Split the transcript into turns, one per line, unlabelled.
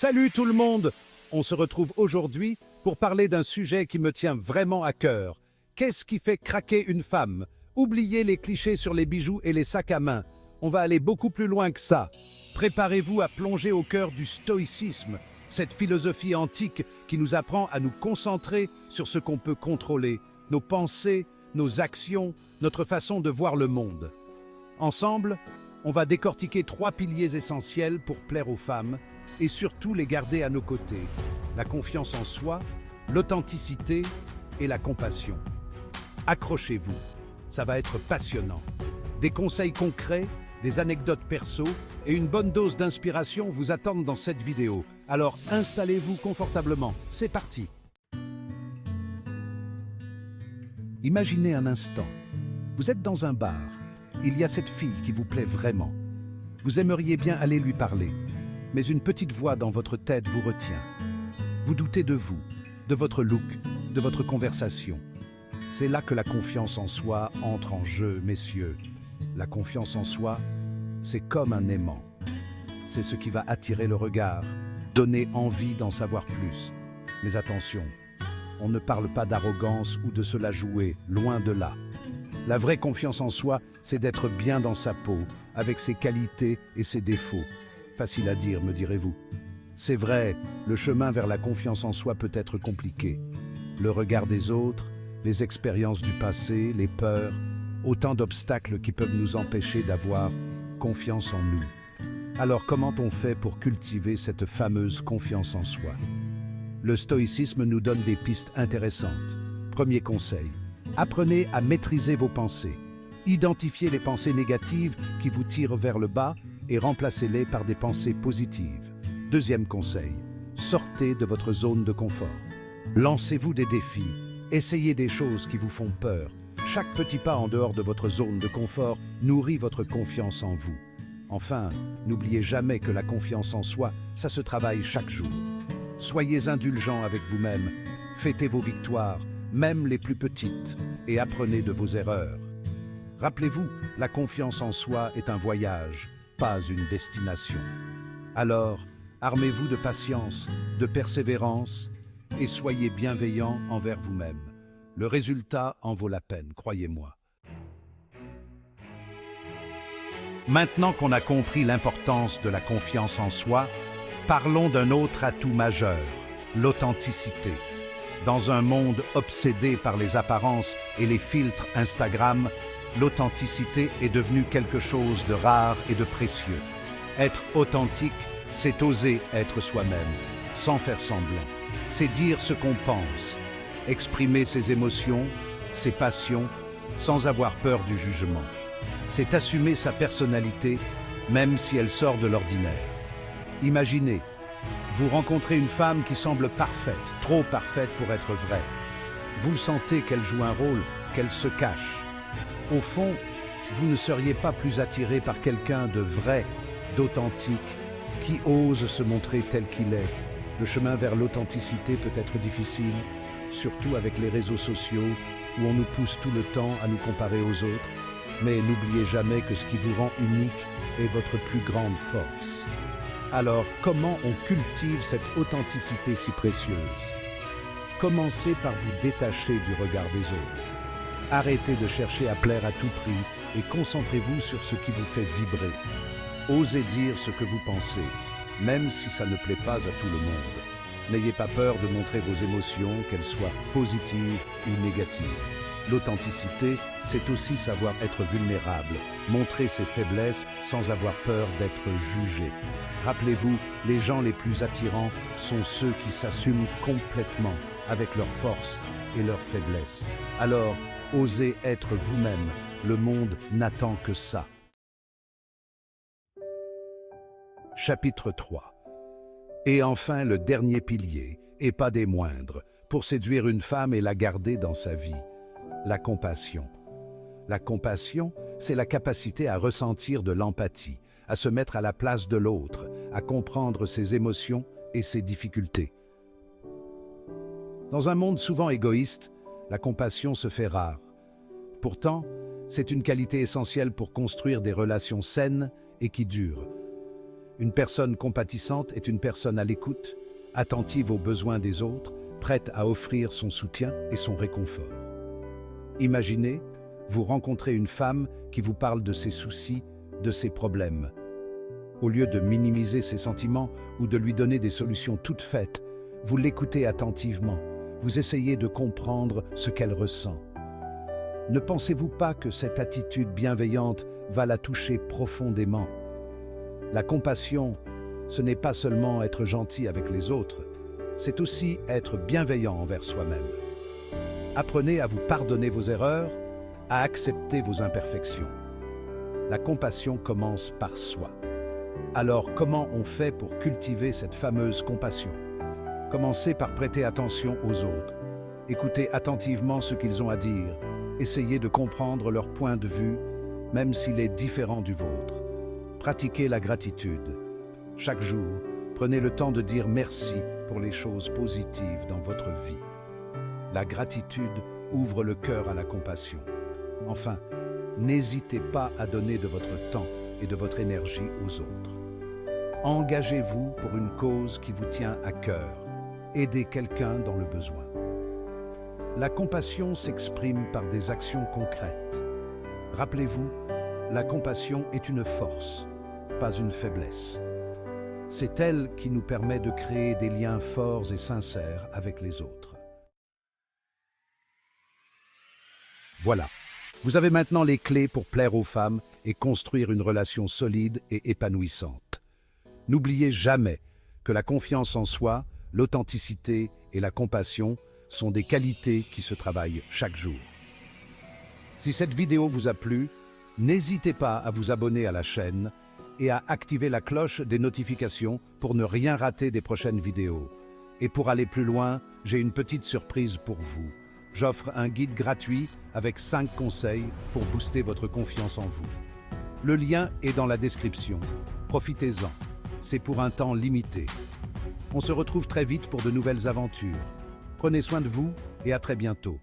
Salut tout le monde! On se retrouve aujourd'hui pour parler d'un sujet qui me tient vraiment à cœur. Qu'est-ce qui fait craquer une femme? Oubliez les clichés sur les bijoux et les sacs à main. On va aller beaucoup plus loin que ça. Préparez-vous à plonger au cœur du stoïcisme, cette philosophie antique qui nous apprend à nous concentrer sur ce qu'on peut contrôler, nos pensées, nos actions, notre façon de voir le monde. Ensemble, on va décortiquer 3 piliers essentiels pour plaire aux femmes et surtout les garder à nos côtés. La confiance en soi, l'authenticité et la compassion. Accrochez-vous, ça va être passionnant. Des conseils concrets, des anecdotes perso et une bonne dose d'inspiration vous attendent dans cette vidéo. Alors installez-vous confortablement, c'est parti! Imaginez un instant, vous êtes dans un bar, il y a cette fille qui vous plaît vraiment. Vous aimeriez bien aller lui parler, mais une petite voix dans votre tête vous retient. Vous doutez de vous, de votre look, de votre conversation. C'est là que la confiance en soi entre en jeu, messieurs. La confiance en soi, c'est comme un aimant. C'est ce qui va attirer le regard, donner envie d'en savoir plus. Mais attention, on ne parle pas d'arrogance ou de se la jouer, loin de là. La vraie confiance en soi, c'est d'être bien dans sa peau, avec ses qualités et ses défauts. Facile à dire, me direz-vous. C'est vrai, le chemin vers la confiance en soi peut être compliqué. Le regard des autres, les expériences du passé, les peurs, autant d'obstacles qui peuvent nous empêcher d'avoir confiance en nous. Alors comment on fait pour cultiver cette fameuse confiance en soi? Le stoïcisme nous donne des pistes intéressantes. Premier conseil, apprenez à maîtriser vos pensées. Identifiez les pensées négatives qui vous tirent vers le bas et remplacez-les par des pensées positives. Deuxième conseil, sortez de votre zone de confort. Lancez-vous des défis, essayez des choses qui vous font peur. Chaque petit pas en dehors de votre zone de confort nourrit votre confiance en vous. Enfin, n'oubliez jamais que la confiance en soi, ça se travaille chaque jour. Soyez indulgents avec vous-même, fêtez vos victoires, même les plus petites, et apprenez de vos erreurs. Rappelez-vous, la confiance en soi est un voyage, pas une destination. Alors, armez-vous de patience, de persévérance, et soyez bienveillants envers vous-même. Le résultat en vaut la peine, croyez-moi. Maintenant qu'on a compris l'importance de la confiance en soi, parlons d'un autre atout majeur, l'authenticité. Dans un monde obsédé par les apparences et les filtres Instagram, l'authenticité est devenue quelque chose de rare et de précieux. Être authentique, c'est oser être soi-même, sans faire semblant. C'est dire ce qu'on pense, exprimer ses émotions, ses passions, sans avoir peur du jugement. C'est assumer sa personnalité, même si elle sort de l'ordinaire. Imaginez, vous rencontrez une femme qui semble parfaite, trop parfaite pour être vraie. Vous sentez qu'elle joue un rôle, qu'elle se cache. Au fond, vous ne seriez pas plus attiré par quelqu'un de vrai, d'authentique, qui ose se montrer tel qu'il est. Le chemin vers l'authenticité peut être difficile, surtout avec les réseaux sociaux, où on nous pousse tout le temps à nous comparer aux autres. Mais n'oubliez jamais que ce qui vous rend unique est votre plus grande force. Alors, comment on cultive cette authenticité si précieuse? Commencez par vous détacher du regard des autres. Arrêtez de chercher à plaire à tout prix et concentrez-vous sur ce qui vous fait vibrer. Osez dire ce que vous pensez, même si ça ne plaît pas à tout le monde. N'ayez pas peur de montrer vos émotions, qu'elles soient positives ou négatives. L'authenticité, c'est aussi savoir être vulnérable, montrer ses faiblesses sans avoir peur d'être jugé. Rappelez-vous, les gens les plus attirants sont ceux qui s'assument complètement avec leurs forces et leurs faiblesses. Alors, osez être vous-même, le monde n'attend que ça. Chapitre 3. Et enfin le dernier pilier, et pas des moindres, pour séduire une femme et la garder dans sa vie. La compassion. La compassion, c'est la capacité à ressentir de l'empathie, à se mettre à la place de l'autre, à comprendre ses émotions et ses difficultés. Dans un monde souvent égoïste, la compassion se fait rare. Pourtant, c'est une qualité essentielle pour construire des relations saines et qui durent. Une personne compatissante est une personne à l'écoute, attentive aux besoins des autres, prête à offrir son soutien et son réconfort. Imaginez, vous rencontrez une femme qui vous parle de ses soucis, de ses problèmes. Au lieu de minimiser ses sentiments ou de lui donner des solutions toutes faites, vous l'écoutez attentivement, vous essayez de comprendre ce qu'elle ressent. Ne pensez-vous pas que cette attitude bienveillante va la toucher profondément? La compassion, ce n'est pas seulement être gentil avec les autres, c'est aussi être bienveillant envers soi-même. Apprenez à vous pardonner vos erreurs, à accepter vos imperfections. La compassion commence par soi. Alors, comment on fait pour cultiver cette fameuse compassion? Commencez par prêter attention aux autres. Écoutez attentivement ce qu'ils ont à dire. Essayez de comprendre leur point de vue, même s'il est différent du vôtre. Pratiquez la gratitude. Chaque jour, prenez le temps de dire merci pour les choses positives dans votre vie. La gratitude ouvre le cœur à la compassion. Enfin, n'hésitez pas à donner de votre temps et de votre énergie aux autres. Engagez-vous pour une cause qui vous tient à cœur. Aidez quelqu'un dans le besoin. La compassion s'exprime par des actions concrètes. Rappelez-vous, la compassion est une force, pas une faiblesse. C'est elle qui nous permet de créer des liens forts et sincères avec les autres. Voilà, vous avez maintenant les clés pour plaire aux femmes et construire une relation solide et épanouissante. N'oubliez jamais que la confiance en soi, l'authenticité et la compassion sont des qualités qui se travaillent chaque jour. Si cette vidéo vous a plu, n'hésitez pas à vous abonner à la chaîne et à activer la cloche des notifications pour ne rien rater des prochaines vidéos. Et pour aller plus loin, j'ai une petite surprise pour vous. J'offre un guide gratuit avec 5 conseils pour booster votre confiance en vous. Le lien est dans la description. Profitez-en. C'est pour un temps limité. On se retrouve très vite pour de nouvelles aventures. Prenez soin de vous et à très bientôt.